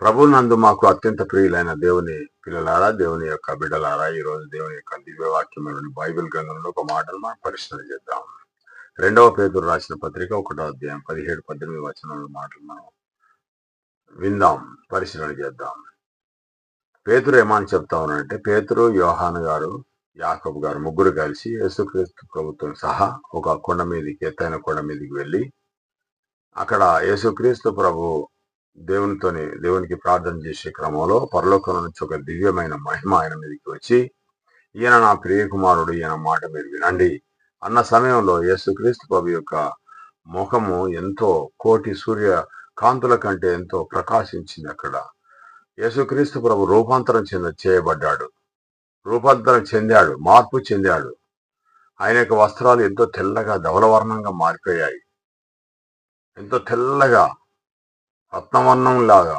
ప్రభునందు మాకు అత్యంత ప్రియులైన దేవుని పిల్లలారా, దేవుని యొక్క బిడ్డలారా, ఈ రోజు దేవుని యొక్క దివ్యవాక్యమైన బైబిల్ గ్రంథంలో ఒక మాటను మనం పరిశీలన చేద్దాం. 2వ పేతురు రాసిన పత్రిక 1వ అధ్యాయం 17-18 వచనాల మాటలు మనం విందాం, పరిశీలన చేద్దాం. పేతురు ఏమని చెప్తా ఉన్నారంటే, పేతురు, యోహాను గారు, యాకోబు గారు ముగ్గురు కలిసి యేసుక్రీస్తు ప్రభుత్వం సహా ఒక కొండ మీదకి, ఎత్తైన కొండ మీదకి వెళ్ళి అక్కడ యేసుక్రీస్తు ప్రభు దేవునికి ప్రార్థన చేసే క్రమంలో పరలోకం నుంచి ఒక దివ్యమైన మహిమ ఆయన మీదకి వచ్చి, ఈయన నా ప్రియ కుమారుడు, ఈయన మాట మీరు వినండి అన్న సమయంలో యేసుక్రీస్తు ప్రభు యొక్క ముఖము ఎంతో కోటి సూర్య కాంతుల కంటే ఎంతో ప్రకాశించింది. అక్కడ యేసుక్రీస్తు ప్రభు రూపాంతరం చెందాడు, మార్పు చెందాడు. ఆయన యొక్క వస్త్రాలు ఎంతో తెల్లగా ధవలవర్ణంగా మారిపోయాయి, ఎంతో తెల్లగా రత్నవర్ణం లాగా